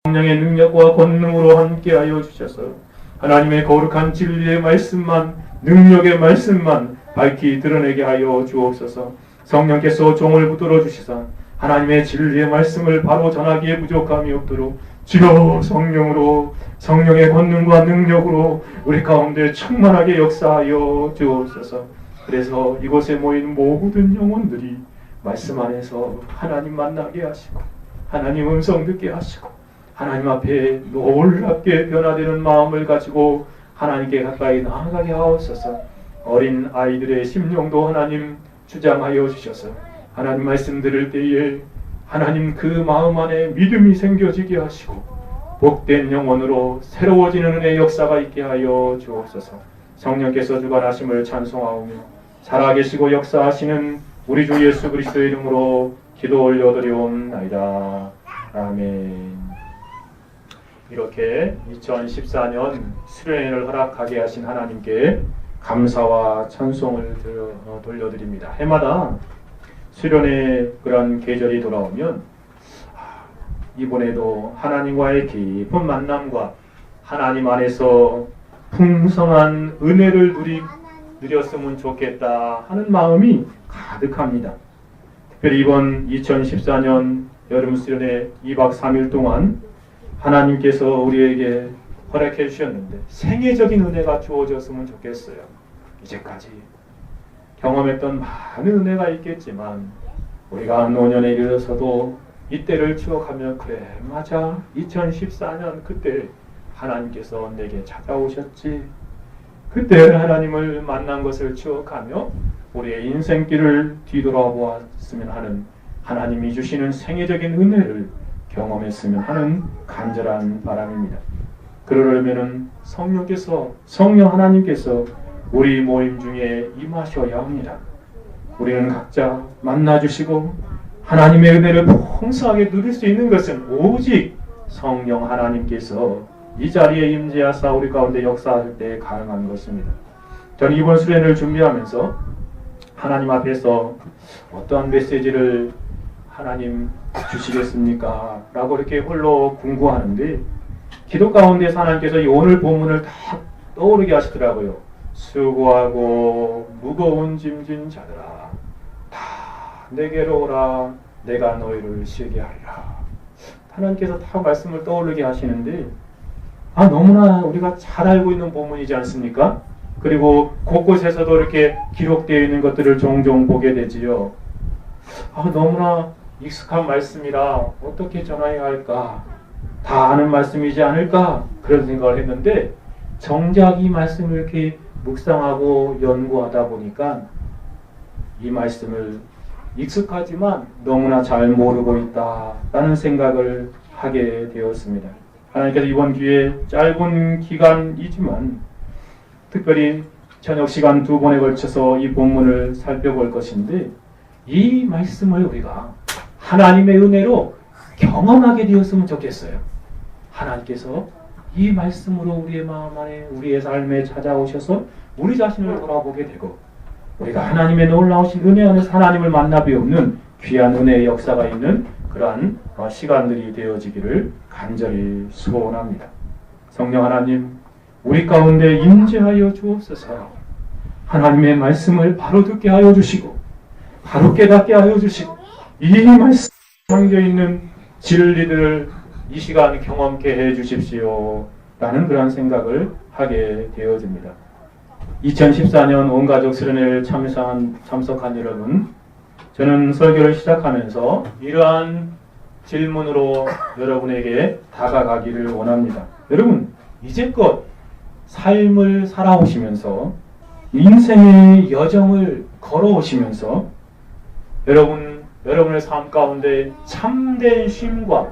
성령의 능력과 권능으로 함께하여 주셔서 하나님의 거룩한 진리의 말씀만, 능력의 말씀만 밝히 드러내게 하여 주옵소서. 성령께서 종을 붙들어 주시사 하나님의 진리의 말씀을 바로 전하기에 부족함이 없도록 주여 성령으로, 성령의 권능과 능력으로 우리 가운데 충만하게 역사하여 주옵소서. 그래서 이곳에 모인 모든 영혼들이 말씀 안에서 하나님 만나게 하시고 하나님 음성 듣게 하시고 하나님 앞에 놀랍게 변화되는 마음을 가지고 하나님께 가까이 나아가게 하옵소서. 어린 아이들의 심령도 하나님 주장하여 주셔서 하나님 말씀 들을 때에 하나님 그 마음 안에 믿음이 생겨지게 하시고 복된 영혼으로 새로워지는 은혜의 역사가 있게 하여 주옵소서. 성령께서 주관하심을 찬송하오며 살아계시고 역사하시는 우리 주 예수 그리스도의 이름으로 기도 올려드리옵나이다. 아멘. 이렇게 2014년 수련회를 허락하게 하신 하나님께 감사와 찬송을 돌려드립니다. 해마다 수련회 그런 계절이 돌아오면 이번에도 하나님과의 깊은 만남과 하나님 안에서 풍성한 은혜를 누렸으면 좋겠다 하는 마음이 가득합니다. 특별히 이번 2014년 여름 수련회 2박 3일 동안 하나님께서 우리에게 허락해 주셨는데 생애적인 은혜가 주어졌으면 좋겠어요. 이제까지 경험했던 많은 은혜가 있겠지만 우리가 노년에 이르러서도 이때를 추억하며 그래 맞아 2014년 그때 하나님께서 내게 찾아오셨지, 그때 하나님을 만난 것을 추억하며 우리의 인생길을 뒤돌아보았으면 하는 하나님이 주시는 생애적인 은혜를 경험했으면 하는 간절한 바람입니다. 그러려면 성령 하나님께서 우리 모임 중에 임하셔야 합니다. 우리는 각자 만나주시고 하나님의 은혜를 풍성하게 누릴 수 있는 것은 오직 성령 하나님께서 이 자리에 임재하사 우리 가운데 역사할 때 가능한 것입니다. 저는 이번 수련을 준비하면서 하나님 앞에서 어떠한 메시지를 하나님 주시겠습니까? 라고 이렇게 홀로 궁구하는데 기도 가운데서 하나님께서 이 오늘 본문을 다 떠오르게 하시더라고요. 수고하고 무거운 짐진 자들아 다 내게로 오라, 내가 너희를 쉬게 하리라. 하나님께서 다 말씀을 떠오르게 하시는데 너무나 우리가 잘 알고 있는 본문이지 않습니까? 그리고 곳곳에서도 이렇게 기록되어 있는 것들을 종종 보게 되지요. 너무나 익숙한 말씀이라 어떻게 전해야 할까? 다 아는 말씀이지 않을까? 그런 생각을 했는데 정작 이 말씀을 이렇게 묵상하고 연구하다 보니까 이 말씀을 익숙하지만 너무나 잘 모르고 있다라는 생각을 하게 되었습니다. 하나님께서 이번 기회에 짧은 기간이지만 특별히 저녁 시간 2번에 걸쳐서 이 본문을 살펴볼 것인데 이 말씀을 우리가 하나님의 은혜로 경험하게 되었으면 좋겠어요. 하나님께서 이 말씀으로 우리의 마음 안에 우리의 삶에 찾아오셔서 우리 자신을 돌아보게 되고 우리가 하나님의 놀라우신 은혜 안에서 하나님을 만나 배우는 귀한 은혜의 역사가 있는 그러한 시간들이 되어지기를 간절히 소원합니다. 성령 하나님 우리 가운데 임재하여 주옵소서. 하나님의 말씀을 바로 듣게 하여 주시고 바로 깨닫게 하여 주시고 이 말씀 담겨있는 진리들을 이 시간 경험케 해 주십시오 라는 그런 생각을 하게 되어집니다. 2014년 온가족 수련회를 참석한 여러분, 저는 설교를 시작하면서 이러한 질문으로 여러분에게 다가가기를 원합니다. 여러분, 이제껏 삶을 살아오시면서 인생의 여정을 걸어오시면서 여러분의 삶 가운데 참된 쉼과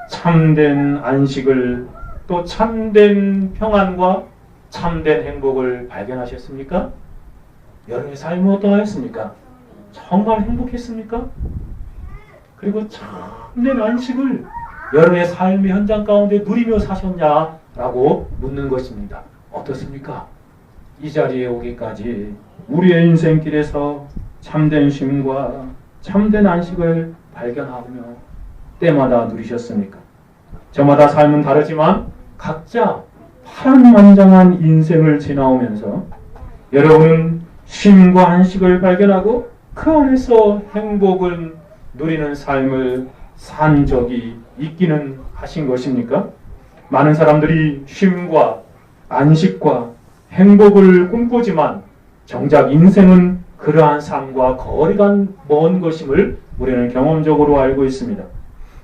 참된 안식을 또 참된 평안과 참된 행복을 발견하셨습니까? 여러분의 삶은 어떠하였습니까? 정말 행복했습니까? 그리고 참된 안식을 여러분의 삶의 현장 가운데 누리며 사셨냐라고 묻는 것입니다. 어떻습니까? 이 자리에 오기까지 우리의 인생길에서 참된 쉼과 참된 안식을 발견하며 때마다 누리셨습니까? 저마다 삶은 다르지만 각자 파란만장한 인생을 지나오면서 여러분은 쉼과 안식을 발견하고 그 안에서 행복을 누리는 삶을 산 적이 있기는 하신 것입니까? 많은 사람들이 쉼과 안식과 행복을 꿈꾸지만 정작 인생은 그러한 삶과 거리가 먼 것임을 우리는 경험적으로 알고 있습니다.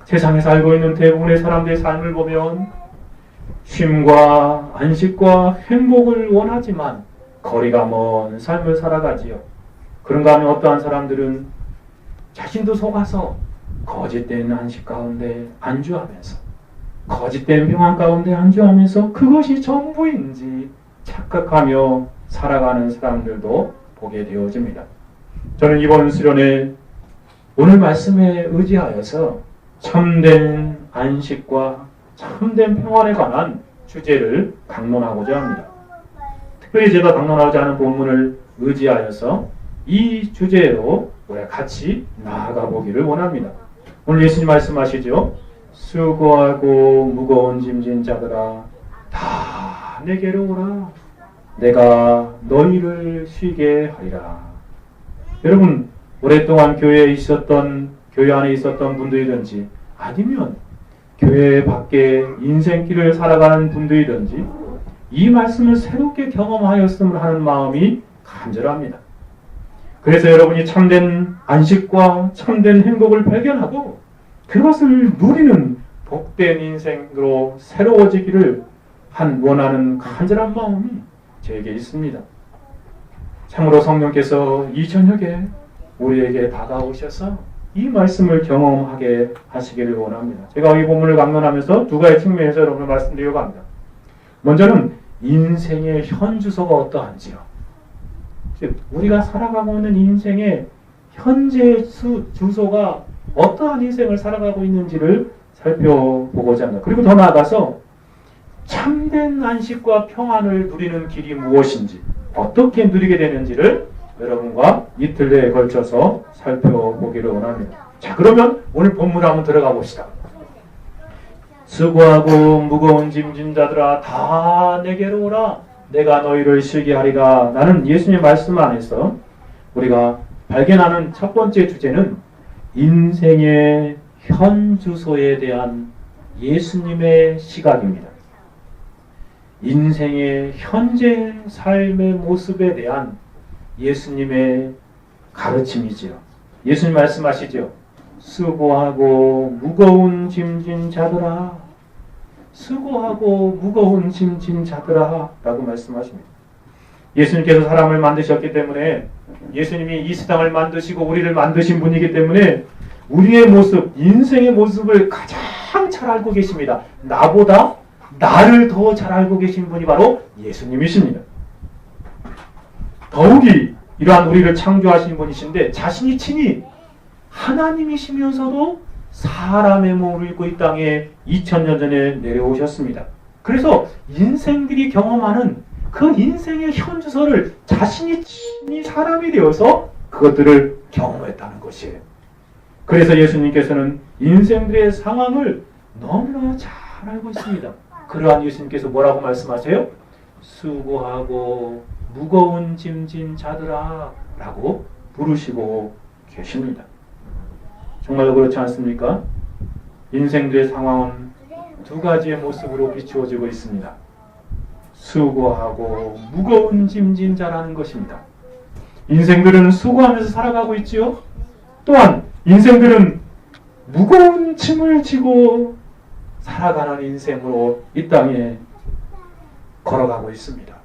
세상에 살고 있는 대부분의 사람들의 삶을 보면 쉼과 안식과 행복을 원하지만 거리가 먼 삶을 살아가지요. 그런가 하면 어떠한 사람들은 자신도 속아서 거짓된 안식 가운데 안주하면서 거짓된 평안 가운데 안주하면서 그것이 전부인지 착각하며 살아가는 사람들도 보게 되어집니다. 저는 이번 수련회 오늘 말씀에 의지하여서 참된 안식과 참된 평안에 관한 주제를 강론하고자 합니다. 특별히 제가 강론하고자 하는 본문을 의지하여서 이 주제로 우리가 같이 나아가 보기를 원합니다. 오늘 예수님 말씀하시죠. 수고하고 무거운 짐진 자들아 다 내게로 오라. 내가 너희를 쉬게 하리라. 여러분, 오랫동안 교회 안에 있었던 분들이든지 아니면 교회 밖에 인생길을 살아가는 분들이든지 이 말씀을 새롭게 경험하였음을 하는 마음이 간절합니다. 그래서 여러분이 참된 안식과 참된 행복을 발견하고 그것을 누리는 복된 인생으로 새로워지기를 원하는 간절한 마음이 제게 있습니다. 참으로 성령께서 이 저녁에 우리에게 다가오셔서 이 말씀을 경험하게 하시기를 원합니다. 제가 이 본문을 강론하면서 두 가지 측면에서 여러분을 말씀드리려고 합니다. 먼저는 인생의 현주소가 어떠한지요. 즉 우리가 살아가고 있는 인생의 현재 주소가 어떠한 인생을 살아가고 있는지를 살펴보고자 합니다. 그리고 더 나아가서 참된 안식과 평안을 누리는 길이 무엇인지 어떻게 누리게 되는지를 여러분과 이틀 내에 걸쳐서 살펴보기를 원합니다. 자, 그러면 오늘 본문 한번 들어가 봅시다. 수고하고 무거운 짐진 자들아 다 내게로 오라. 내가 너희를 쉬게 하리라. 라는 예수님의 말씀 안에서 우리가 발견하는 첫 번째 주제는 인생의 현주소에 대한 예수님의 시각입니다. 인생의 현재 삶의 모습에 대한 예수님의 가르침이지요. 예수님 말씀하시죠. 수고하고 무거운 짐진 자들아, 수고하고 무거운 짐진 자들아 라고 말씀하십니다. 예수님께서 사람을 만드셨기 때문에 예수님이 이 세상을 만드시고 우리를 만드신 분이기 때문에 우리의 모습, 인생의 모습을 가장 잘 알고 계십니다. 나보다 나를 더 잘 알고 계신 분이 바로 예수님이십니다. 더욱이 이러한 우리를 창조하신 분이신데 자신이 친히 하나님이시면서도 사람의 몸을 입고 이 땅에 2000년 전에 내려오셨습니다. 그래서 인생들이 경험하는 그 인생의 현주소를 자신이 친히 사람이 되어서 그것들을 경험했다는 것이에요. 그래서 예수님께서는 인생들의 상황을 너무나 잘 알고 있습니다. 그러한 예수님께서 뭐라고 말씀하세요? 수고하고 무거운 짐진 자들아 라고 부르시고 계십니다. 정말로 그렇지 않습니까? 인생들의 상황은 두 가지의 모습으로 비추어지고 있습니다. 수고하고 무거운 짐진 자라는 것입니다. 인생들은 수고하면서 살아가고 있지요. 또한 인생들은 무거운 짐을 지고 살아가는 인생으로 이 땅에 걸어가고 있습니다.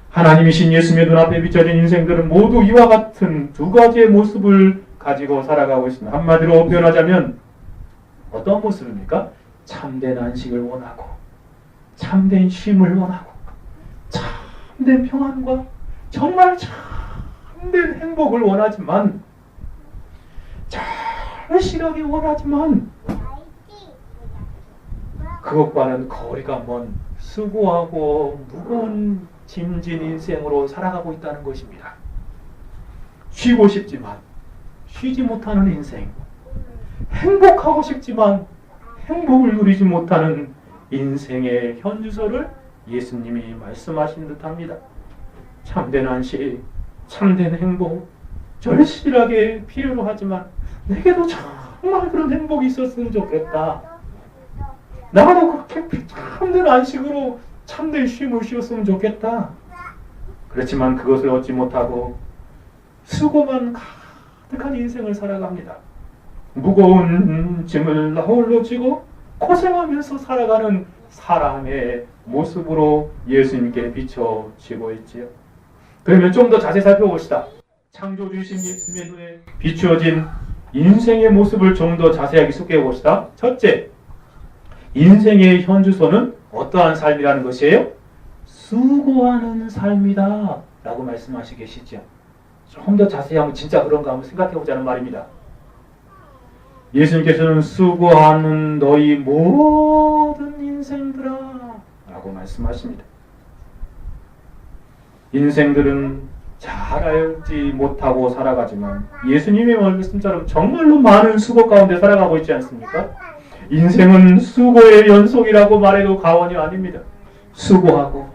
하나님이신 예수님의 눈앞에 비춰진 인생들은 모두 이와 같은 두 가지의 모습을 가지고 살아가고 있습니다. 한마디로 표현하자면 어떤 모습입니까? 참된 안식을 원하고 참된 쉼을 원하고 참된 평안과 정말 참된 행복을 원하지만 절실하게 원하지만 그것과는 거리가 먼 수고하고 무거운 짐진 인생으로 살아가고 있다는 것입니다. 쉬고 싶지만 쉬지 못하는 인생, 행복하고 싶지만 행복을 누리지 못하는 인생의 현주소를 예수님이 말씀하신 듯합니다. 참된 안식, 참된 행복, 절실하게 필요로 하지만 내게도 정말 그런 행복이 있었으면 좋겠다. 나도 그렇게 참된 안식으로 참된 쉼을 쉬었으면 좋겠다. 그렇지만 그것을 얻지 못하고 수고만 가득한 인생을 살아갑니다. 무거운 짐을 홀로 지고 고생하면서 살아가는 사람의 모습으로 예수님께 비춰지고 있지요. 그러면 좀 더 자세히 살펴봅시다. 창조주이신 예수님의 눈에 비추어진 인생의 모습을 좀 더 자세하게 숙고해 봅시다. 첫째, 인생의 현주소는 어떠한 삶이라는 것이에요? 수고하는 삶이다 라고 말씀하시고 계시죠. 좀 더 자세히 한번 진짜 그런가 한번 생각해 보자는 말입니다. 예수님께서는 수고하는 너희 모든 인생들아 라고 말씀하십니다. 인생들은 잘 알지 못하고 살아가지만 예수님의 말씀처럼 정말로 많은 수고 가운데 살아가고 있지 않습니까? 인생은 수고의 연속이라고 말해도 과언이 아닙니다. 수고하고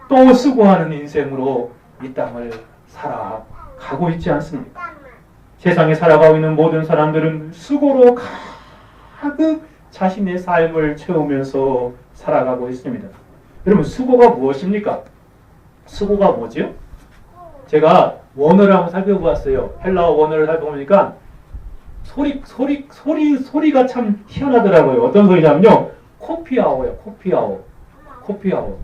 또 수고하는 인생으로 이 땅을 살아가고 있지 않습니까? 세상에 살아가고 있는 모든 사람들은 수고로 가득 자신의 삶을 채우면서 살아가고 있습니다. 여러분, 수고가 무엇입니까? 수고가 뭐죠? 제가 원어를 한번 살펴보았어요. 헬라어 원어를 살펴보니까 소리가 참 희한하더라고요. 어떤 소리냐면요. 코피아오예요. 코피아오.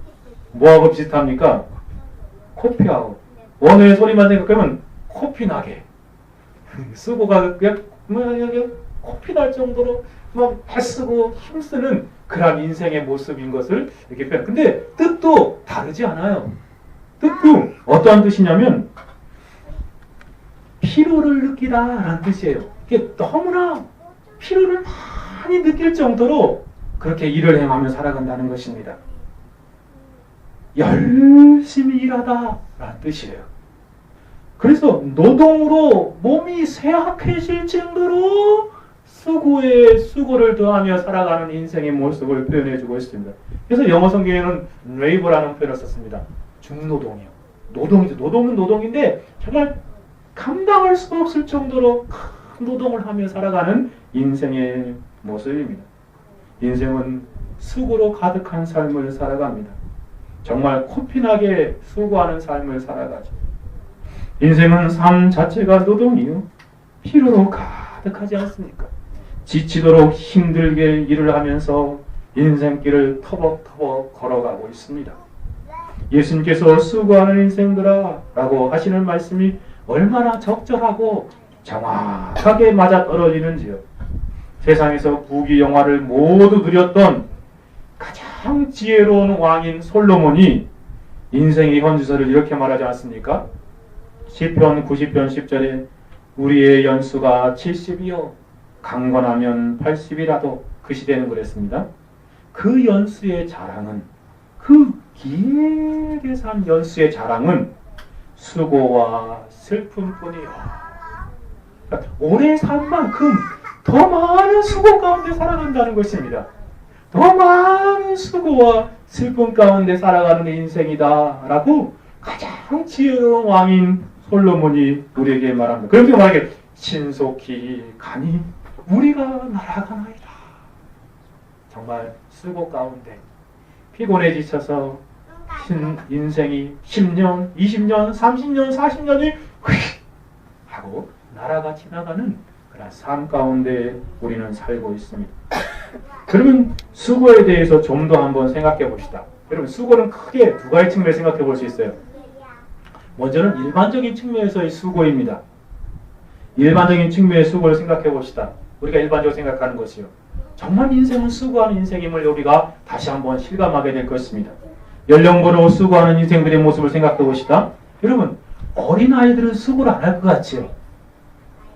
뭐하고 비슷합니까? 코피아오. 원어의 소리만 생각하면 코피나게. 수고가 그냥 코피 날 정도로 막 애쓰고 힘쓰는 그런 인생의 모습인 것을 이렇게 표현. 근데 뜻도 다르지 않아요. 뜻도 어떠한 뜻이냐면 피로를 느끼다라는 뜻이에요. 이게 너무나 피로를 많이 느낄 정도로 그렇게 일을 행하며 살아간다는 것입니다. 열심히 일하다라는 뜻이에요. 그래서 노동으로 몸이 쇠약해질 정도로 수고를 더하며 살아가는 인생의 모습을 표현해주고 있습니다. 그래서 영어 성경에는 레이버라는 표현을 썼습니다. 중노동이요. 노동이죠. 노동은 노동인데 정말 감당할 수 없을 정도로 큰 노동을 하며 살아가는 인생의 모습입니다. 인생은 수고로 가득한 삶을 살아갑니다. 정말 코피나게 수고하는 삶을 살아가죠. 인생은 삶 자체가 노동이요. 피로로 가득하지 않습니까? 지치도록 힘들게 일을 하면서 인생길을 터벅터벅 걸어가고 있습니다. 예수님께서 수고하는 인생들아 라고 하시는 말씀이 얼마나 적절하고 정확하게 맞아떨어지는지요. 세상에서 부귀영화를 모두 누렸던 가장 지혜로운 왕인 솔로몬이 인생의 현주소를 이렇게 말하지 않습니까? 시편 90편 10절에 우리의 연수가 70이요 강건하면 80이라도 그 시대는 그랬습니다. 그 연수의 자랑은 그 길게 산 연수의 자랑은 수고와 슬픔뿐이요. 그러니까 오래 산 만큼 더 많은 수고 가운데 살아간다는 것입니다. 더 많은 수고와 슬픔 가운데 살아가는 인생이다 라고 가장 지혜로운 왕인 솔로몬이 우리에게 말합니다. 그렇게 말하기에 신속히 가니 우리가 날아가나이다. 정말 수고 가운데 피곤해 지쳐서 인생이 10년, 20년, 30년, 40년이 휙 하고 날아가 지나가는 그런 삶 가운데 우리는 살고 있습니다. 그러면 수고에 대해서 좀 더 한번 생각해 봅시다. 여러분, 수고는 크게 두 가지 측면을 생각해 볼 수 있어요. 먼저는 일반적인 측면에서의 수고입니다. 일반적인 측면의 수고를 생각해 봅시다. 우리가 일반적으로 생각하는 것이요. 정말 인생은 수고하는 인생임을 우리가 다시 한번 실감하게 될 것입니다. 연령부로 수고하는 인생들의 모습을 생각해 봅시다. 여러분, 어린아이들은 수고를 안 할 것 같지요.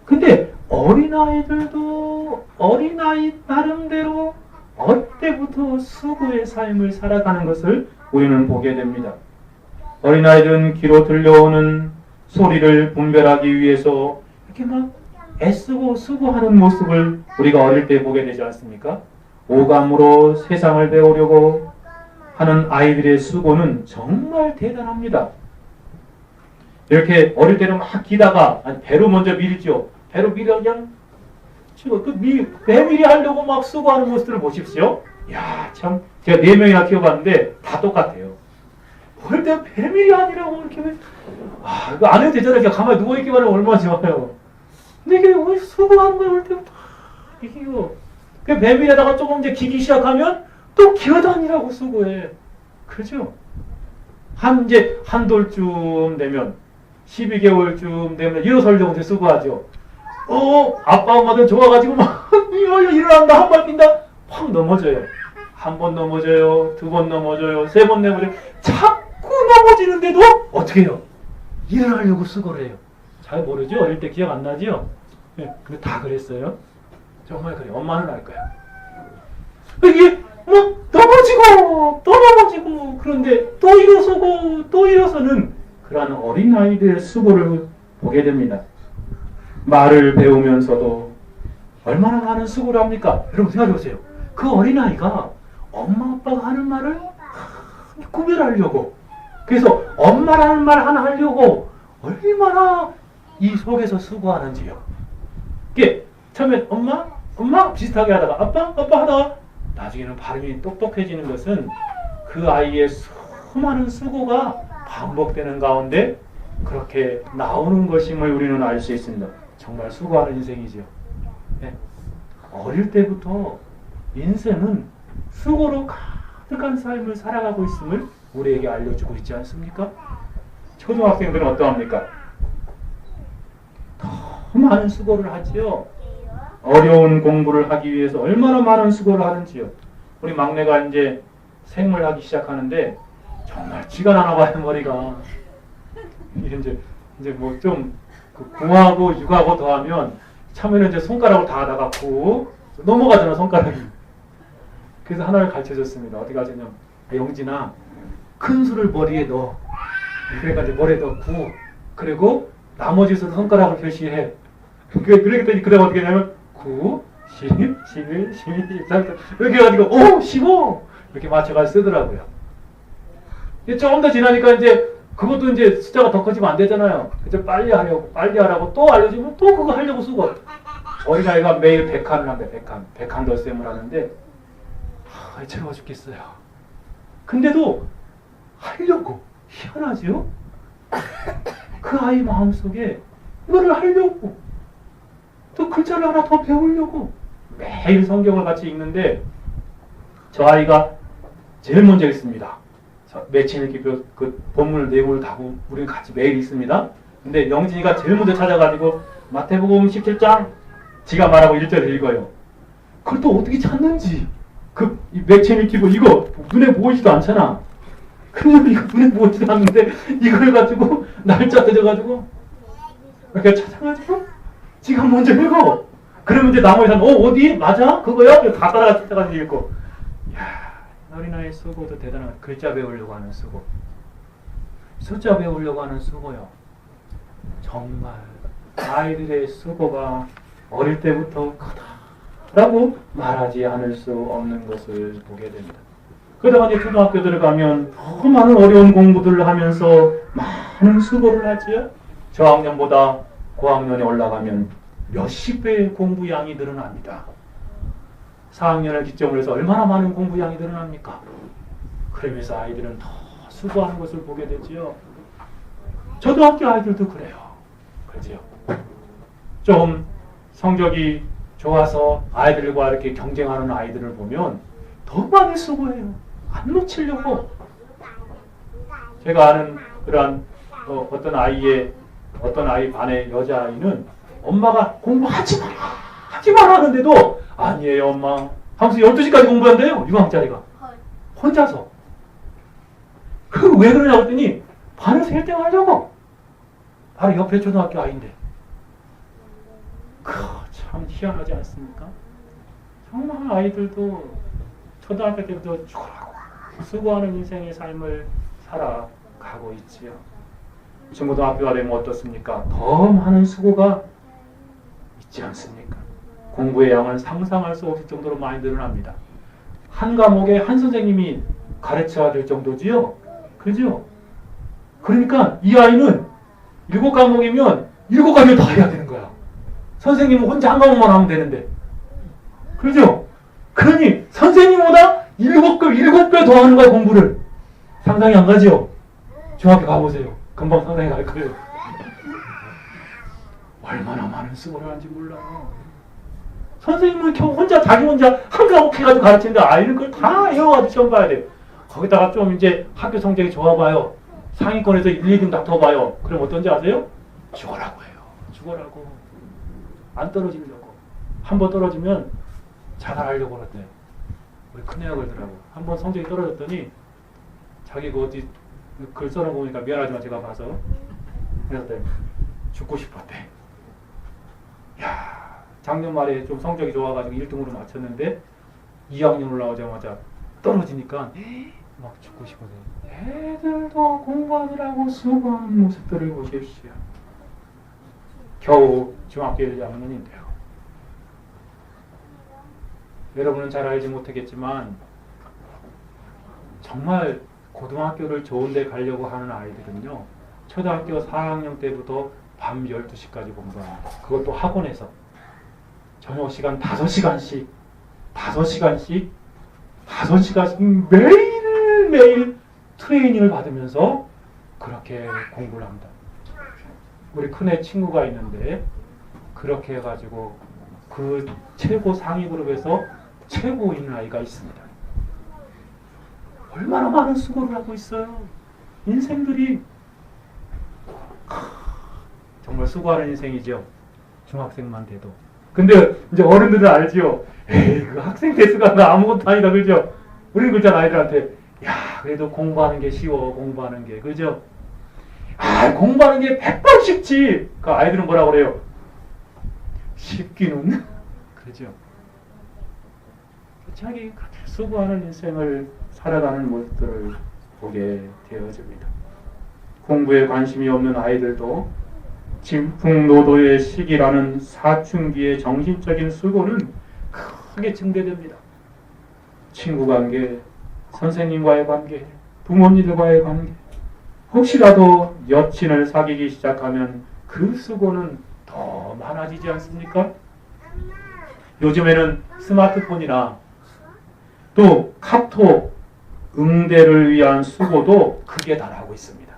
근데 어린아이들도 어린아이 나름대로 어릴 때부터 수고의 삶을 살아가는 것을 우리는 보게 됩니다. 어린아이들은 귀로 들려오는 소리를 분별하기 위해서 이렇게 막 애쓰고 수고하는 모습을 우리가 어릴 때 보게 되지 않습니까? 오감으로 세상을 배우려고 하는 아이들의 수고는 정말 대단합니다. 이렇게 어릴 때는 막 기다가 배로 먼저 밀죠. 배로 밀어 그냥 배밀이 하려고 막 수고하는 모습들을 보십시오. 야, 참 제가 4명이나 키워봤는데 다 똑같아요. 어릴 때 배밀이 아니라고 이렇게 이거 안 해도 되잖아요. 그냥 가만히 누워있기만 하면 얼마나 좋아요. 근데 이게 왜 수고하는 거야 어릴 때부터 이게요. 그 배밀에다가 조금 이제 기기 시작하면 또 기어다니라고 수고해. 그죠? 이제 한 돌쯤 되면 12개월쯤 되면 일어서려고 이제 수고하죠. 아빠 엄마들 좋아가지고 막 일어난다 한 발 뛴다 확 넘어져요. 한 번 넘어져요. 2번 넘어져요. 3번 넘어져요. 자꾸 넘어지는데도 어떻게 해요? 일어나려고 수고를 해요. 잘 모르죠? 어릴 때 기억 안 나죠? 네, 근데 다 그랬어요. 정말 그래요. 엄마는 알 거야. 이게 막 넘어지고 또 넘어지고 그런데 또 일어서고 또 일어서는 그러한 어린아이들의 수고를 보게 됩니다. 말을 배우면서도 얼마나 많은 수고를 합니까? 여러분 생각해보세요. 그 어린아이가 엄마 아빠가 하는 말을 구별하려고 그래서 엄마라는 말 하나 하려고 얼마나 이 속에서 수고하는지요. 이게 처음엔 엄마 비슷하게 하다가 아빠 하다가 나중에는 발음이 똑똑해지는 것은 그 아이의 수많은 수고가 반복되는 가운데 그렇게 나오는 것임을 우리는 알 수 있습니다. 정말 수고하는 인생이죠. 네. 어릴 때부터 인생은 수고로 가득한 삶을 살아가고 있음을 우리에게 알려주고 있지 않습니까? 초등학생들은 어떠합니까? 더 많은 수고를 하지요. 어려운 공부를 하기 위해서 얼마나 많은 수고를 하는지요. 우리 막내가 이제 생물하기 시작하는데 정말 쥐가 나나 봐요, 머리가. 이제 뭐 좀 9하고 6하고 더하면 처음에는 이제 손가락을 다 나갔고 넘어가잖아, 손가락이. 그래서 하나를 가르쳐 줬습니다. 어떻게 하냐면 영진아, 큰 수를 머리에 넣어. 그러니까 이제 머리에 넣고 그리고 나머지 수를 손가락을 표시해. 그랬더니 그다음 어떻게 하냐면 9, 10, 11, 12, 13 이렇게 해가지고 15 이렇게 맞춰가지고 쓰더라고요. 조금 더 지나니까 이제 그것도 이제 숫자가 더 커지면 안 되잖아요. 그래서 빨리 하라고 또 알려주면 또 그거 하려고 쓰고 어린아이가 매일 100칸을 한대. 100칸 덧셈을 하는데 채워 죽겠어요. 근데도 하려고 희한하지요? 그 아이 마음속에 이거를 하려고 또 글자를 하나 더 배우려고 매일 성경을 같이 읽는데 저 아이가 제일 먼저 읽습니다. 매칭 읽기 그 본문을 내용을 다 우리는 같이 매일 읽습니다. 근데 영진이가 제일 먼저 찾아가지고 마태복음 17장 지가 말하고 1절 읽어요. 그걸 또 어떻게 찾는지 그 매칭 읽기고 이거 눈에 보이지도 않잖아. 근데 이거 눈에 보이지도 않는데 이걸 가지고 날짜 뜯어가지고 이렇게 찾아가지고 지가 먼저 읽어. 그러면 이제 나머지 사람 어디? 맞아? 그거야? 다 따라가 찾아가지고 읽고. 이야, 어린아이 수고도 대단한 글자 배우려고 하는 수고. 숫자 배우려고 하는 수고요. 정말 아이들의 수고가 어릴 때부터 크다라고 말하지 않을 수 없는 것을 보게 됩니다. 그러다가 이제 초등학교 들어가면 더 많은 어려운 공부들을 하면서 많은 수고를 하지요. 저학년보다 고학년에 올라가면 몇십 배의 공부 양이 늘어납니다. 4학년을 기점으로 해서 얼마나 많은 공부 양이 늘어납니까? 그러면서 아이들은 더 수고하는 것을 보게 되지요. 초등학교 아이들도 그래요. 그렇죠? 좀 성적이 좋아서 아이들과 이렇게 경쟁하는 아이들을 보면 더 많이 수고해요. 안 놓치려고. 제가 아는 그런 어떤 아이 반의 여자아이는 엄마가 공부하지 마라 하는데도 아니에요 엄마 하면서 12시까지 공부한대요. 6학년짜리가 혼자서. 그 왜 그러냐고 했더니 반에서 1등 하려고. 바로 옆에 초등학교 아이인데 참 희한하지 않습니까? 정말 아이들도 초등학교 때부터 수고하는 인생의 삶을 살아가고 있지요. 중고등학교가 되면 어떻습니까? 더 많은 수고가 있지 않습니까? 공부의 양은 상상할 수 없을 정도로 많이 늘어납니다. 한 과목에 한 선생님이 가르쳐야 될 정도지요. 그죠? 그러니까 이 아이는 7과목이면 7가지를 다 해야 되는 거야. 선생님은 혼자 한 과목만 하면 되는데. 그죠? 그러니 선생님보다 7배 더 하는 거야, 공부를. 상상이 안 가죠? 중학교 가보세요. 금방 상상이 갈 거예요. 얼마나 많은 수고를 하는지 몰라요. 선생님은 자기 혼자 한 과목 해가지고 가르치는데 아이는 그걸 다 외워가지고 시험 봐야 돼요. 거기다가 좀 이제 학교 성적이 좋아봐요. 상위권에서 1, 2등 다퉈봐요. 그럼 어떤지 아세요? 죽어라고 해요. 죽어라고. 안 떨어지려고. 한 번 떨어지면 자살하려고 그랬대. 우리 큰애가 그러더라고. 한 번 성적이 떨어졌더니 자기 그 어디 글 써놓으니까 미안하지만 제가 봐서 그랬더니 죽고 싶었대. 야, 작년 말에 좀 성적이 좋아가지고 1등으로 맞췄는데 2학년 올라오자마자 떨어지니까 막 죽고 싶어서. 애들도 공부하느라고 수고하는 모습들을 보십시오. 겨우 중학교 1학년인데요. 여러분은 잘 알지 못하겠지만 정말 고등학교를 좋은 데 가려고 하는 아이들은요, 초등학교 4학년 때부터 밤 12시까지 공부합니다. 그것도 학원에서 저녁 시간 5시간씩 매일매일 트레이닝을 받으면서 그렇게 공부를 합니다. 우리 큰애 친구가 있는데 그렇게 해가지고 그 최고 상위 그룹에서 최고인 아이가 있습니다. 얼마나 많은 수고를 하고 있어요. 인생들이 정말 수고하는 인생이죠. 중학생만 돼도. 근데 이제 어른들은 알지요. 에이, 그 학생 대수가 나 아무것도 아니다, 그죠? 우리는 그렇잖아, 아이들한테. 야, 그래도 공부하는 게 쉬워, 공부하는 게, 그죠? 아, 공부하는 게 100번 쉽지. 그 아이들은 뭐라 그래요? 쉽기는, 그죠? 자기 그렇게 수고하는 인생을 살아가는 모습들을 보게 되어집니다. 공부에 관심이 없는 아이들도 진풍노도의 시기라는 사춘기의 정신적인 수고는 크게 증대됩니다. 친구 관계, 선생님과의 관계, 부모님들과의 관계, 혹시라도 여친을 사귀기 시작하면 그 수고는 더 많아지지 않습니까? 요즘에는 스마트폰이나 또 카톡, 응대를 위한 수고도 크게 달하고 있습니다.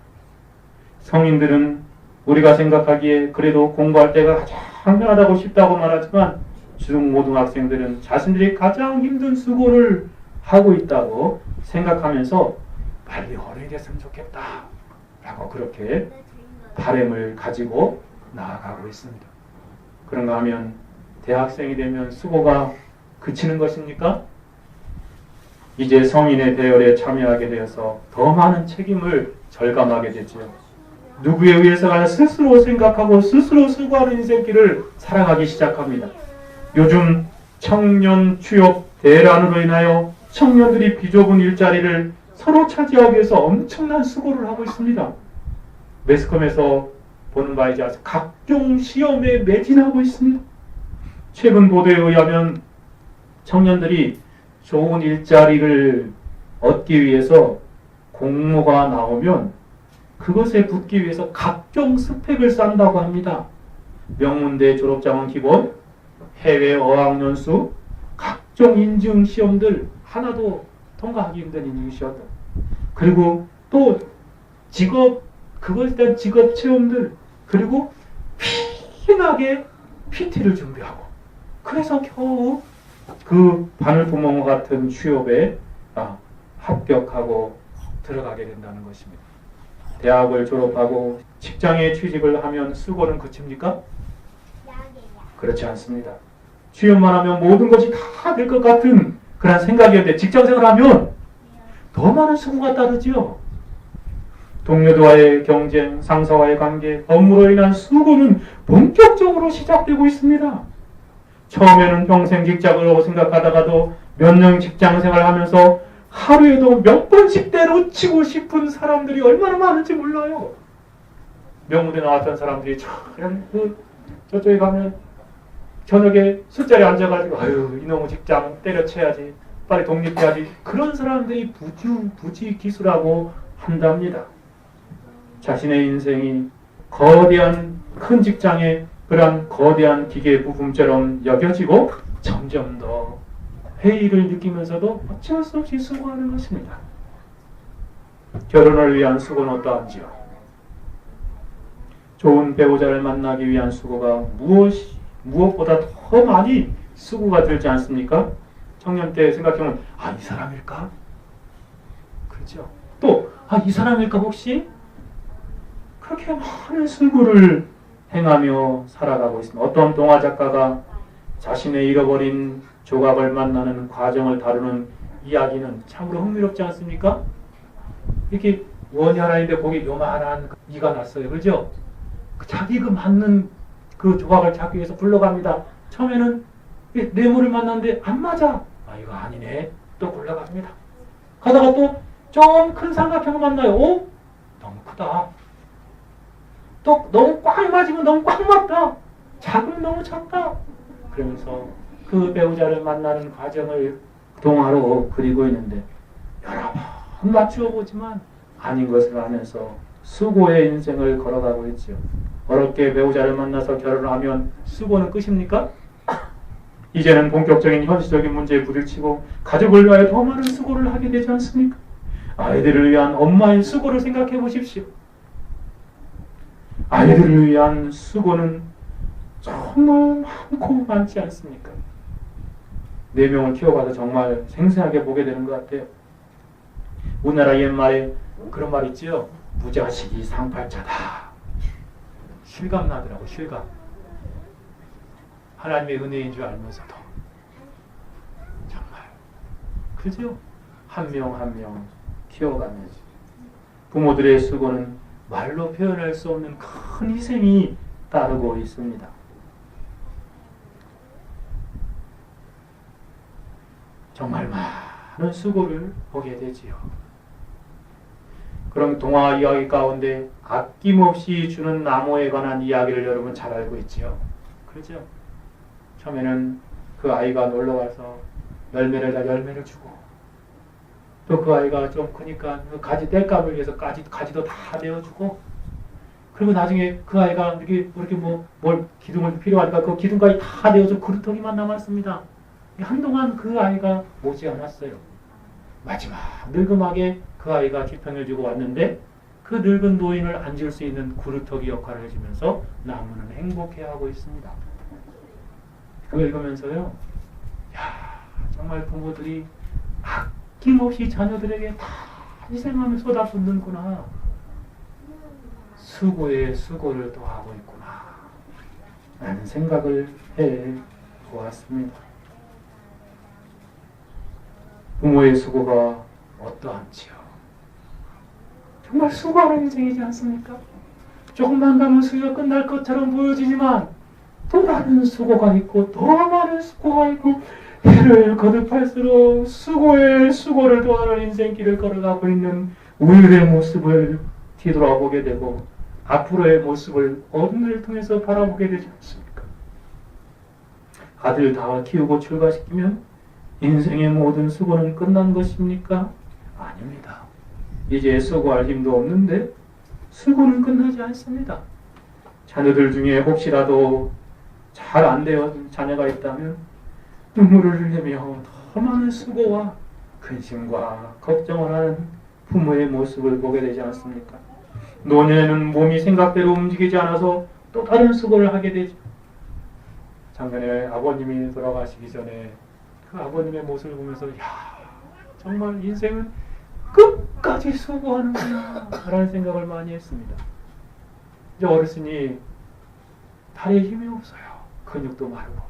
성인들은 우리가 생각하기에 그래도 공부할 때가 가장 편하다고 쉽다고 말하지만 중고등학생들은 자신들이 가장 힘든 수고를 하고 있다고 생각하면서 빨리 어른이 됐으면 좋겠다 라고 그렇게 바람을 가지고 나아가고 있습니다. 그런가 하면 대학생이 되면 수고가 그치는 것입니까? 이제 성인의 대열에 참여하게 되어서 더 많은 책임을 절감하게 되죠. 누구에 의해서가 아니라 스스로 생각하고 스스로 수고하는 인생길을 살아가기 시작합니다. 요즘 청년 취업 대란으로 인하여 청년들이 비좁은 일자리를 서로 차지하기 위해서 엄청난 수고를 하고 있습니다. 매스컴에서 보는 바이지 각종 시험에 매진하고 있습니다. 최근 보도에 의하면 청년들이 좋은 일자리를 얻기 위해서 공모가 나오면 그것에 붙기 위해서 각종 스펙을 쌓는다고 합니다. 명문대 졸업장은 기본, 해외 어학연수, 각종 인증 시험들 하나도 통과하기 힘든 인증 시험들, 그리고 또 직업, 그것에 대한 직업 체험들, 그리고 피나게 PT를 준비하고, 그래서 겨우 그 바늘구멍 같은 취업에 합격하고 들어가게 된다는 것입니다. 대학을 졸업하고 직장에 취직을 하면 수고는 그칩니까? 그렇지 않습니다. 취업만 하면 모든 것이 다 될 것 같은 그런 생각이었는데 직장생활을 하면 더 많은 수고가 따르죠. 동료들과의 경쟁, 상사와의 관계, 업무로 인한 수고는 본격적으로 시작되고 있습니다. 처음에는 평생 직장으로 생각하다가도 몇 년 직장생활을 하면서 하루에도 몇 번씩 때려치고 싶은 사람들이 얼마나 많은지 몰라요. 명문대 나왔던 사람들이 저쪽에 가면 저녁에 술자리에 앉아가지고 아유 이놈의 직장 때려쳐야지, 빨리 독립해야지. 그런 사람들이 부지기수라고 한답니다. 자신의 인생이 거대한 큰 직장의 그러한 거대한 기계 부품처럼 여겨지고 점점 더 회의를 느끼면서도 어쩔 수 없이 수고하는 것입니다. 결혼을 위한 수고는 어떠한지요? 좋은 배우자를 만나기 위한 수고가 무엇보다 더 많이 수고가 들지 않습니까? 청년 때 생각해보면 이 사람일까? 그렇죠. 또 이 사람일까 혹시? 그렇게 많은 수고를 행하며 살아가고 있습니다. 어떤 동화 작가가 자신의 잃어버린 조각을 만나는 과정을 다루는 이야기는 참으로 흥미롭지 않습니까? 이렇게 원이 하나 있는데 거기 요만한 이가 났어요. 그죠? 자기 맞는 그 조각을 찾기 위해서 굴러갑니다. 처음에는 네모를 만났는데 안 맞아. 이거 아니네. 또 굴러갑니다. 가다가 또 좀 큰 삼각형을 만나요. 너무 크다. 또 너무 꽉 맞으면 너무 꽉 맞다. 작으면 너무 작다. 그러면서 그 배우자를 만나는 과정을 동화로 그리고 있는데 여러 번 맞추어 보지만 아닌 것을 알면서 수고의 인생을 걸어가고 있죠. 어렵게 배우자를 만나서 결혼을 하면 수고는 끝입니까? 이제는 본격적인 현실적인 문제에 부딪히고 가족을 위하여 더 많은 수고를 하게 되지 않습니까? 아이들을 위한 엄마의 수고를 생각해 보십시오. 아이들을 위한 수고는 정말 많고 많지 않습니까? 4명을 키워가서 정말 생생하게 보게 되는 것 같아요. 우리나라 옛말에 그런 말 있지요. 무자식이 상팔자다. 실감 나더라고. 실감. 하나님의 은혜인 줄 알면서도 정말 그죠? 한 명 한 명 키워가면서 부모들의 수고는 말로 표현할 수 없는 큰 희생이 따르고 있습니다. 정말 많은 수고를 보게 되지요. 그럼 동화 이야기 가운데 아낌없이 주는 나무에 관한 이야기를 여러분 잘 알고 있지요. 그렇죠? 처음에는 그 아이가 놀러가서 열매를 주고 또 그 아이가 좀 크니까 그 가지 뗄감을 위해서 가지도 다 내어주고 그리고 나중에 그 아이가 이렇게 뭘 기둥을 필요하니까 그 기둥까지 다 내어주고 그루터기만 남았습니다. 한동안 그 아이가 오지 않았어요. 마지막 늙음하게 그 아이가 지평을 주고 왔는데 그 늙은 노인을 앉을 수 있는 구루터기 역할을 해주면서 나무는 행복해하고 있습니다. 그걸 읽으면서요. 정말 부모들이 아낌없이 자녀들에게 다 희생하며 쏟아붓는구나. 수고에 수고를 더하고 있구나. 라는 생각을 해보았습니다. 부모의 수고가 어떠한지요? 정말 수고하는 인생이지 않습니까? 조금만 가면 수고가 끝날 것처럼 보여지지만 또 다른 수고가 있고 더 많은 수고가 있고 해를 거듭할수록 수고에 수고를 더하는 인생길을 걸어가고 있는 우리들의 모습을 뒤돌아보게 되고 앞으로의 모습을 어른을 통해서 바라보게 되지 않습니까? 아들 다 키우고 출가시키면 인생의 모든 수고는 끝난 것입니까? 아닙니다. 이제 수고할 힘도 없는데 수고는 끝나지 않습니다. 자녀들 중에 혹시라도 잘 안 되어진 자녀가 있다면 눈물을 흘리며 더 많은 수고와 근심과 걱정을 하는 부모의 모습을 보게 되지 않습니까? 노년에는 몸이 생각대로 움직이지 않아서 또 다른 수고를 하게 되죠. 작년에 아버님이 돌아가시기 전에 그 아버님의 모습을 보면서 정말 인생은 끝까지 수고하는구나 라는 생각을 많이 했습니다. 이제 어르신이 다리에 힘이 없어요. 근육도 마르고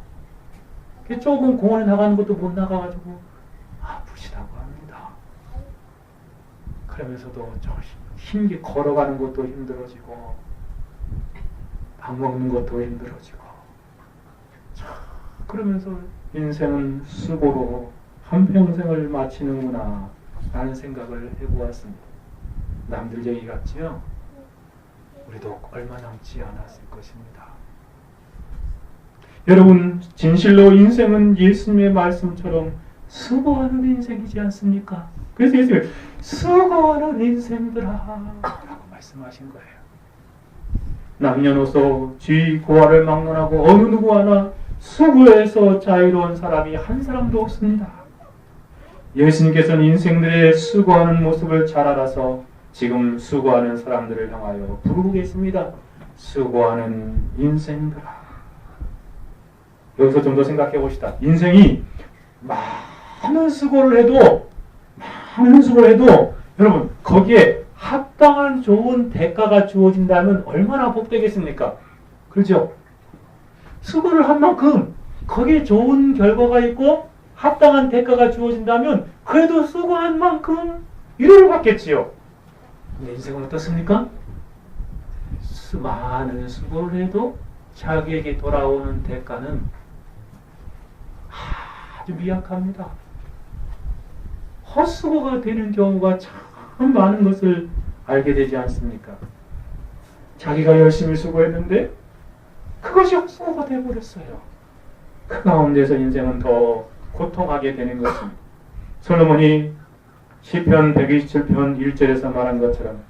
조금 공원에 나가는 것도 못 나가가지고 아프시다고 합니다. 그러면서도 좀 힘게 걸어가는 것도 힘들어지고 밥 먹는 것도 힘들어지고 그러면서 인생은 수고로 한평생을 마치는구나 라는 생각을 해보았습니다. 남들 얘기 같지요? 우리도 얼마 남지 않았을 것입니다. 여러분, 진실로 인생은 예수님의 말씀처럼 수고하는 인생이지 않습니까? 그래서 예수님이 수고하는 인생들아 라고 말씀하신 거예요. 남녀노소 쥐 고아를 막론하고 어느 누구 하나 수고해서 자유로운 사람이 한 사람도 없습니다. 예수님께서는 인생들의 수고하는 모습을 잘 알아서 지금 수고하는 사람들을 향하여 부르고 계십니다. 수고하는 인생들아. 여기서 좀 더 생각해 봅시다. 인생이 많은 수고를 해도 여러분 거기에 합당한 좋은 대가가 주어진다면 얼마나 복되겠습니까? 그렇죠? 수고를 한 만큼 거기에 좋은 결과가 있고 합당한 대가가 주어진다면 그래도 수고한 만큼 위로를 받겠지요. 근데 인생은 어떻습니까? 많은 수고를 해도 자기에게 돌아오는 대가는 아주 미약합니다. 헛수고가 되는 경우가 참 많은 것을 알게 되지 않습니까? 자기가 열심히 수고했는데 그것이 헛수고가 되어버렸어요. 그 가운데서 인생은 더 고통하게 되는 것입니다. 솔로몬이 시편 127편 1절에서 말한 것처럼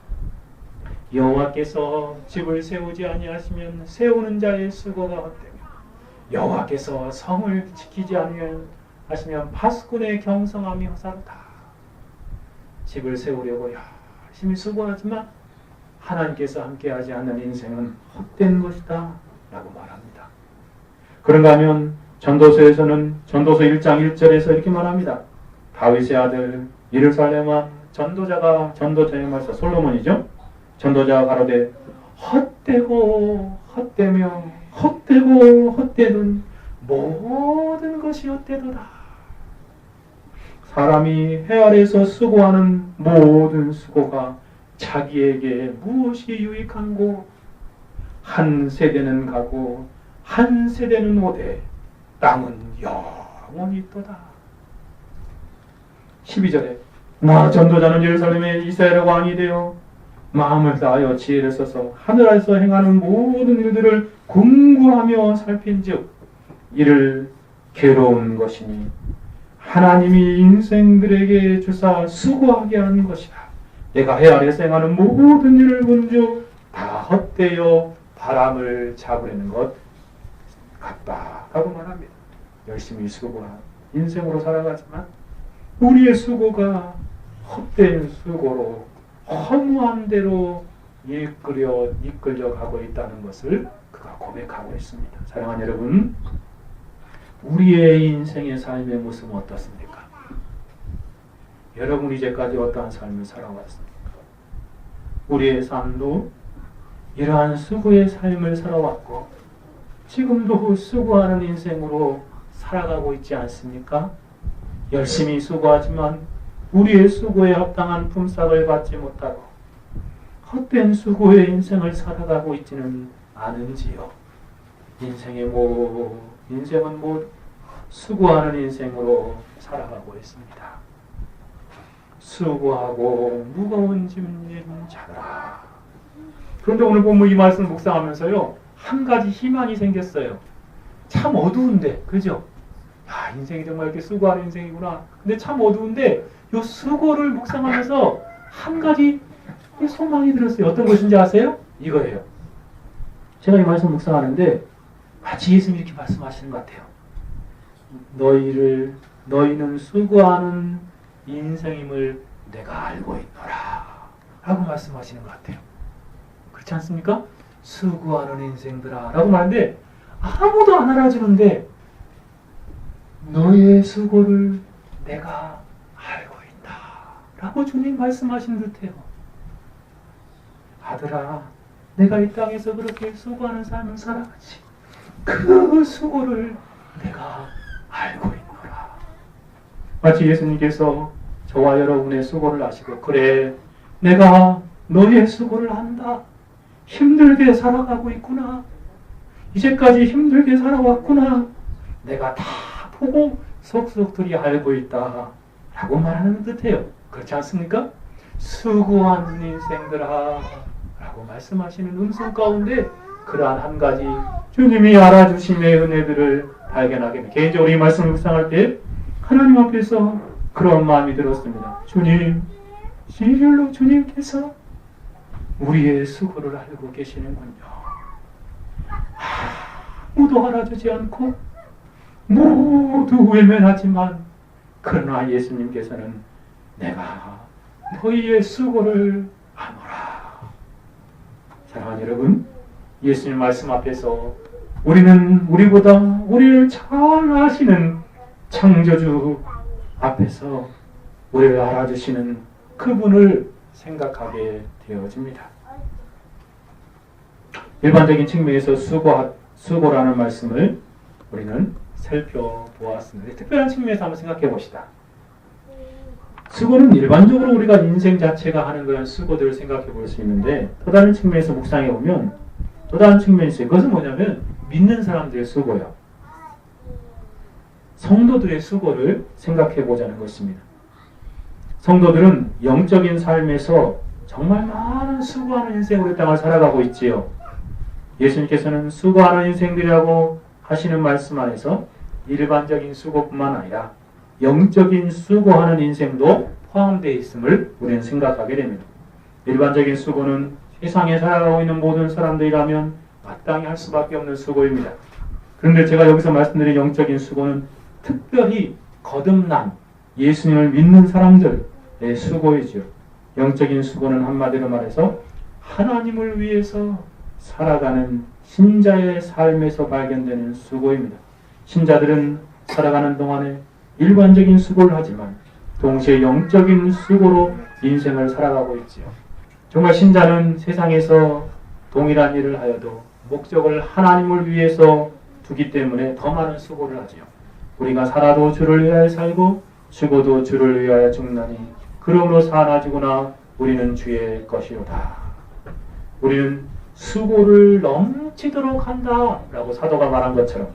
여호와께서 집을 세우지 아니하시면 세우는 자의 수고가 헛되며 여호와께서 성을 지키지 아니하시면 파수꾼의 경성함이 허사로다. 집을 세우려고 열심히 수고하지만 하나님께서 함께하지 않는 인생은 헛된 것이다 라고 말합니다. 그런가 하면 전도서에서는 전도서 1장 1절에서 이렇게 말합니다. 다윗의 아들 예루살렘아 전도자의 말씀 솔로몬이죠. 전도자가 가로되 헛되고 헛되며 헛되고 헛되는 모든 것이 헛되도다. 사람이 해 아래에서 수고하는 모든 수고가 자기에게 무엇이 유익한고 한 세대는 가고 한 세대는 오되 땅은 영원히 있도다. 12절에 나 전도자는 예루살렘의 이스라엘 왕이 되어 마음을 다하여 지혜를 써서 하늘에서 행하는 모든 일들을 궁구하며 살핀즉 이를 괴로운 것이니 하나님이 인생들에게 주사 수고하게 하는 것이라. 내가 해 아래에서 행하는 모든 일을 본즉 다 헛되어 바람을 잡으려는 것 같다라고 말합니다. 열심히 수고한 인생으로 살아가지만 우리의 수고가 헛된 수고로 허무한 대로 이끌려 가고 있다는 것을 그가 고백하고 있습니다. 사랑하는 여러분, 우리의 인생의 삶의 모습은 어떻습니까? 여러분 이제까지 어떠한 삶을 살아왔습니까? 우리의 삶도 이러한 수고의 삶을 살아왔고 지금도 수고하는 인생으로 살아가고 있지 않습니까? 열심히 수고하지만 우리의 수고에 합당한 품삯을 받지 못하고 헛된 수고의 인생을 살아가고 있지는 않은지요. 인생은 수고하는 인생으로 살아가고 있습니다. 수고하고 무거운 짐진 자들아. 그런데 오늘 본문 이 말씀을 묵상하면서요, 한 가지 희망이 생겼어요. 참 어두운데, 그죠? 야, 인생이 정말 이렇게 수고하는 인생이구나. 근데 참 어두운데 이 수고를 묵상하면서 한 가지 소망이 들었어요. 어떤 것인지 아세요? 이거예요. 제가 이 말씀 묵상하는데 마치 예수님이 이렇게 말씀하시는 것 같아요. 너희는 수고하는 인생임을 내가 알고 있노라 라고 말씀하시는 것 같아요. 그렇지 않습니까? 수고하는 인생들아 라고 말하는데 아무도 안 알아주는데 너의 수고를 내가 알고 있다 라고 주님 말씀하신 듯해요. 아들아, 내가 이 땅에서 그렇게 수고하는 삶을 살아가지 그 수고를 내가 알고 있노라. 마치 예수님께서 저와 여러분의 수고를 아시고 그래, 내가 너의 수고를 안다. 힘들게 살아가고 있구나. 이제까지 힘들게 살아왔구나. 내가 다 보고 속속들이 알고 있다 라고 말하는 듯해요. 그렇지 않습니까? 수고한 인생들아 라고 말씀하시는 음성 가운데 그러한 한 가지 주님이 알아주심의 은혜들을 발견하게 됩니다. 개인적으로 이 말씀을 묵상할 때 하나님 앞에서 그런 마음이 들었습니다. 주님, 진실로 주님께서 우리의 수고를 알고 계시는군요. 아무도 알아주지 않고 모두 외면하지만 그러나 예수님께서는 내가 너희의 수고를 아노라. 사랑하는 여러분, 예수님 말씀 앞에서 우리는 우리보다 우리를 잘 아시는 창조주 앞에서 우리를 알아주시는 그분을 생각하게 되어집니다. 일반적인 측면에서 수고라는 말씀을 우리는 살펴보았습니다. 특별한 측면에서 한번 생각해 봅시다. 수고는 일반적으로 우리가 인생 자체가 하는 그런 수고들을 생각해 볼 수 있는데, 또 다른 측면에서 묵상해 보면 또 다른 측면이 있어요. 그것은 뭐냐면 믿는 사람들의 수고요. 성도들의 수고를 생각해 보자는 것입니다. 성도들은 영적인 삶에서 정말 많은 수고하는 인생으로 이 땅을 살아가고 있지요. 예수님께서는 수고하는 인생들이라고 하시는 말씀 안에서 일반적인 수고뿐만 아니라 영적인 수고하는 인생도 포함되어 있음을 우리는 생각하게 됩니다. 일반적인 수고는 세상에 살아가고 있는 모든 사람들이라면 마땅히 할 수밖에 없는 수고입니다. 그런데 제가 여기서 말씀드린 영적인 수고는 특별히 거듭난 예수님을 믿는 사람들의 수고이죠. 영적인 수고는 한마디로 말해서 하나님을 위해서 살아가는 신자의 삶에서 발견되는 수고입니다. 신자들은 살아가는 동안에 일반적인 수고를 하지만 동시에 영적인 수고로 인생을 살아가고 있지요. 정말 신자는 세상에서 동일한 일을 하여도 목적을 하나님을 위해서 두기 때문에 더 많은 수고를 하지요. 우리가 살아도 주를 위하여 살고 죽어도 주를 위하여 죽나니 그러므로 사나 죽으나 우리는 주의 것이로다. 우리는 수고를 넘치도록 한다 라고 사도가 말한 것처럼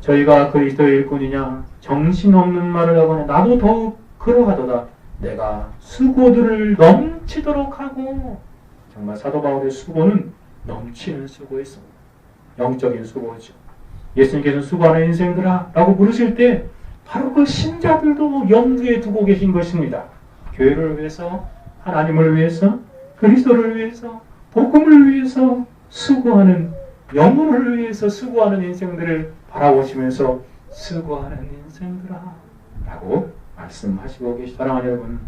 저희가 그리스도의 일꾼이냐 정신없는 말을 하거나 나도 더욱 그러하도다. 내가 수고들을 넘치도록 하고. 정말 사도 바울의 수고는 넘치는 수고였습니다. 영적인 수고죠. 예수님께서는 수고하는 인생들아 라고 부르실 때 바로 그 신자들도 염두에 두고 계신 것입니다. 교회를 위해서, 하나님을 위해서, 그리스도를 위해서, 복음을 위해서 수고하는, 영혼을 위해서 수고하는 인생들을 바라보시면서 수고하는 인생들아 라고 말씀하시고 계시다. 사랑하는 여러분,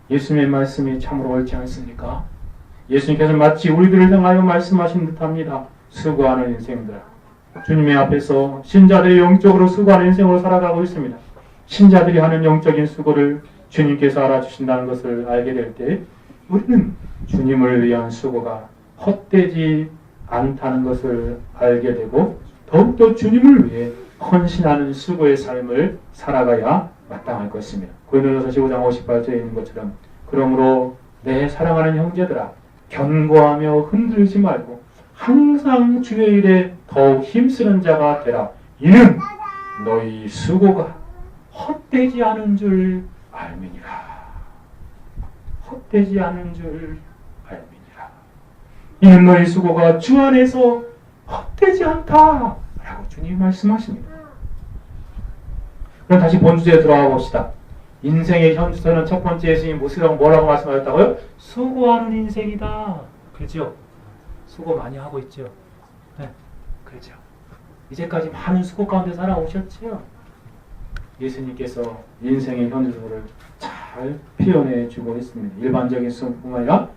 예수님의 말씀이 참으로 옳지 않습니까? 예수님께서 마치 우리들을 향하여 말씀하신 듯합니다. 수고하는 인생들아. 주님의 앞에서 신자들이 영적으로 수고하는 인생으로 살아가고 있습니다. 신자들이 하는 영적인 수고를 주님께서 알아주신다는 것을 알게 될 때 우리는 주님을 위한 수고가 헛되지 않다는 것을 알게 되고 더욱더 주님을 위해 헌신하는 수고의 삶을 살아가야 마땅할 것입니다. 고린도전서 15장 58절에 있는 것처럼 그러므로 내 사랑하는 형제들아 견고하며 흔들지 말고 항상 주의 일에 더욱 힘쓰는 자가 되라. 이는 너희 수고가 헛되지 않은 줄 알미니라. 헛되지 않은 줄 알미니라. 이는 너희 수고가 주 안에서 헛되지 않다 라고 주님이 말씀하십니다. 그럼 다시 본주제에 들어가 봅시다. 인생의 현주소는 첫 번째 예수님이 뭐라고 말씀하셨다고요? 수고하는 인생이다. 그렇죠? 수고 많이 하고 있죠. 네, 그렇죠. 이제까지 많은 수고 가운데 살아오셨죠. 예수님께서 인생의 현주소를 잘 표현해 주고 있습니다. 일반적인 수고뿐만 아니라